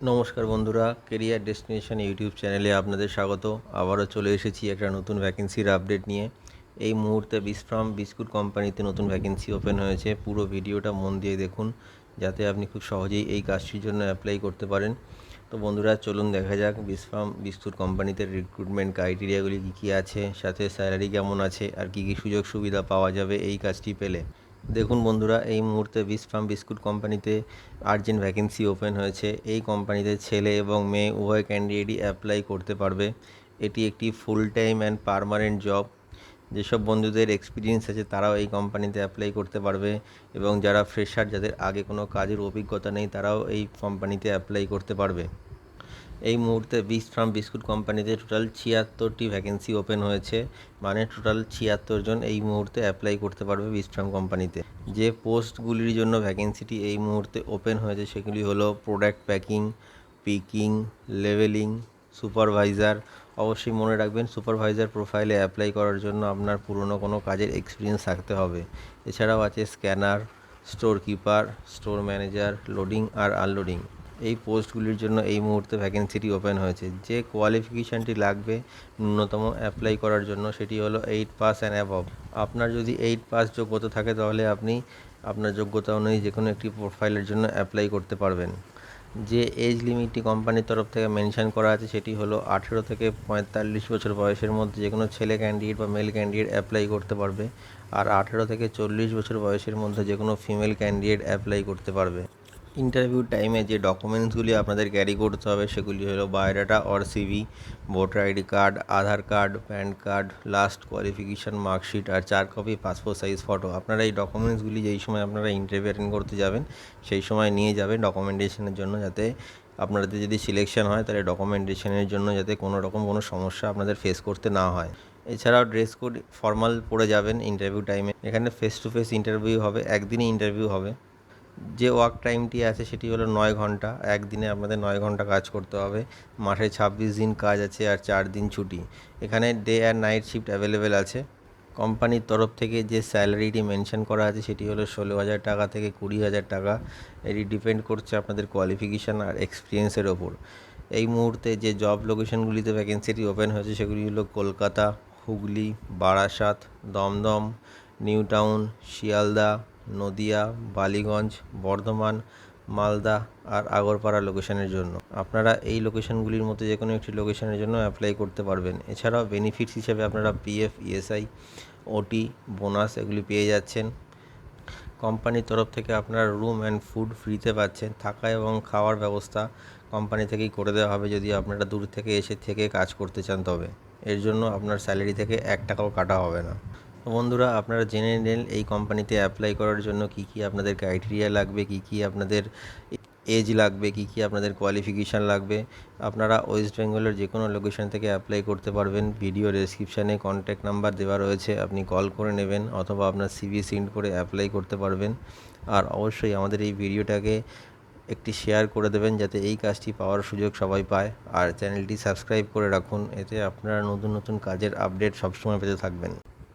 নমস্কার বন্ধুরা, career destination YouTube চ্যানেলে আপনাদের স্বাগত। আবারও চলে এসেছি একটা নতুন ভ্যাকেন্সির আপডেট নিয়ে। এই মুহূর্তে বিশ্রাম বিস্কুট কোম্পানিতে নতুন ভ্যাকেন্সি ওপেন হয়েছে। পুরো ভিডিওটা মন দিয়ে দেখুন, যাতে আপনি খুব সহজেই এই কাজটির জন্য অ্যাপ্লাই করতে পারেন। তো বন্ধুরা, চলুন দেখা যাক বিশ্রাম বিস্কুট কোম্পানিতে রিক্রুটমেন্ট ক্রাইটেরিয়াগুলি কী কী আছে, সাথে স্যালারি কেমন আছে, আর কী কী সুযোগ সুবিধা পাওয়া যাবে এই কাজটি পেলে। দেখুন বন্ধুরা, এই মুহূর্তে বিশ্রাম বিস্কুট কোম্পানিতে আর্জেন্ট ভ্যাকেন্সি ওপেন হয়েছে। এই কোম্পানিতে ছেলে এবং মেয়ে উভয় ক্যান্ডিডেটই অ্যাপ্লাই করতে পারবে। এটি একটি full time and permanent job. যেসব বন্ধুদের এক্সপিরিয়েন্স আছে তারাও এই কোম্পানিতে অ্যাপ্লাই করতে পারবে, এবং যারা ফ্রেশার, যাদের আগে কোনো কাজের অভিজ্ঞতা নেই, তারাও এই কোম্পানিতে অ্যাপ্লাই করতে পারবে। এই মুহূর্তে বিশ্রাম বিস্কুট কোম্পানিতে টোটাল ৭৬টি ভ্যাকেন্সি ওপেন হয়েছে, মানে টোটাল ৭৬ জন এই মুহূর্তে অ্যাপ্লাই করতে পারবে বিশ্রাম কোম্পানিতে। যে পোস্টগুলির জন্য ভ্যাকেন্সিটি এই মুহূর্তে ওপেন হয়েছে সেগুলি হলো product packing, Peking, leveling, supervisor. অবশ্যই মনে রাখবেন, সুপারভাইজার প্রোফাইলে অ্যাপ্লাই করার জন্য আপনার পুরনো কোনো কাজের এক্সপিরিয়েন্স থাকতে হবে। এছাড়াও আছে scanner, store keeper, store manager, loading আর আনলোডিং। এই পোস্টগুলির জন্য এই মুহূর্তে ভ্যাকেন্সিটি ওপেন হয়েছে। যে কোয়ালিফিকেশানটি লাগবে ন্যূনতম অ্যাপ্লাই করার জন্য, সেটি হলো 8 পাস অ্যান্ড অ্যাবভ। আপনার যদি 8 পাস যোগ্যতা থাকে, তাহলে আপনি আপনার যোগ্যতা অনুযায়ী যে কোনো একটি প্রোফাইলের জন্য অ্যাপ্লাই করতে পারবেন। যে এজ লিমিটটি কোম্পানির তরফ থেকে মেনশন করা আছে সেটি হলো 18 থেকে 45 বছর বয়সের মধ্যে যে কোনো ছেলে ক্যান্ডিডেট বা মেল ক্যান্ডিডেট অ্যাপ্লাই করতে পারবে, আর 18 থেকে 40 বছর বয়সের মধ্যে যে কোনো ফিমেল ক্যান্ডিডেট অ্যাপ্লাই করতে পারবে। ইন্টারভিউ টাইমে যে ডকুমেন্টসগুলি আপনাদের ক্যারি করতে হবে সেগুলি হলো biodata or CV, voter ID card, Aadhaar card, PAN card, last qualification marksheet আর 4 কপি পাসপোর্ট সাইজ ফটো। আপনারা এই ডকুমেন্টসগুলি যেই সময় আপনারা ইন্টারভিউ অ্যাটেন্ড করতে যাবেন সেই সময় নিয়ে যাবেন ডকুমেন্টেশনের জন্য, যাতে আপনাদের যদি সিলেকশন হয় তাহলে ডকুমেন্টেশনের জন্য যাতে কোনো রকম কোনো সমস্যা আপনাদের ফেস করতে না হয়। এছাড়াও ড্রেস কোড ফর্মাল পরে যাবেন ইন্টারভিউ টাইমে। এখানে ফেস টু ফেস ইন্টারভিউ হবে, একদিনই ইন্টারভিউ হবে। যে ওয়ার্ক টাইমটি আছে সেটি হলো 9 ঘন্টা। একদিনে আপনাদের 9 ঘন্টা কাজ করতে হবে। মাসে 26 দিন কাজ আছে আর 4 দিন ছুটি। এখানে day and night shift available আছে। কোম্পানির তরফ থেকে যে স্যালারিটি মেনশন করা আছে সেটি হলো 16,000 টাকা থেকে 20,000 টাকা। এটি ডিপেন্ড করছে আপনাদের কোয়ালিফিকেশান আর এক্সপিরিয়েন্সের ওপর। এই মুহূর্তে যে জব লোকেশনগুলিতে ভ্যাকেন্সিটি ওপেন হয়েছে সেগুলি হলো কলকাতা, হুগলি, বারাসাত, দমদম, নিউ টাউন, শিয়ালদা, নদিয়া, বালিগঞ্জ, বর্ধমান, মালদা আর আগরপাড়া লোকেশনের জন্য। আপনারা এই লোকেশনগুলির মধ্যে যে কোনো একটি লোকেশনের জন্য অ্যাপ্লাই করতে পারবেন। এছাড়াও বেনিফিটস হিসেবে আপনারা পিএফ, ইএসআই, ওটি, বোনাস এগুলি পেয়ে যাচ্ছেন। কোম্পানির তরফ থেকে আপনারা রুম অ্যান্ড ফুড ফ্রিতে পাচ্ছেন। থাকা এবং খাওয়ার ব্যবস্থা কোম্পানি থেকেই করে দেওয়া হবে যদি আপনারা দূর থেকে এসে থেকে কাজ করতে চান, তবে এর জন্য আপনার স্যালারি থেকে 1 টাকাও কাটা হবে না। তো বন্ধুরা, আপনারা জেনে নিন এই কোম্পানিতে অ্যাপ্লাই করার জন্য কী কী আপনাদের ক্রাইটেরিয়া লাগবে, কী কী আপনাদের এজ লাগবে, কী কী আপনাদের কোয়ালিফিকেশান লাগবে। আপনারা ওয়েস্ট বেঙ্গলের যে কোনো লোকেশন থেকে অ্যাপ্লাই করতে পারবেন। ভিডিও ডেসক্রিপশানে কন্ট্যাক্ট নাম্বার দেওয়া রয়েছে, আপনি কল করে নেবেন অথবা আপনার সিভি সেন্ড করে অ্যাপ্লাই করতে পারবেন। আর অবশ্যই আমাদের এই ভিডিওটাকে একটি শেয়ার করে দেবেন, যাতে এই কাজটি পাওয়ার সুযোগ সবাই পায়। আর চ্যানেলটি সাবস্ক্রাইব করে রাখুন, এতে আপনারা নতুন নতুন কাজের আপডেট সবসময় পেতে থাকবেন।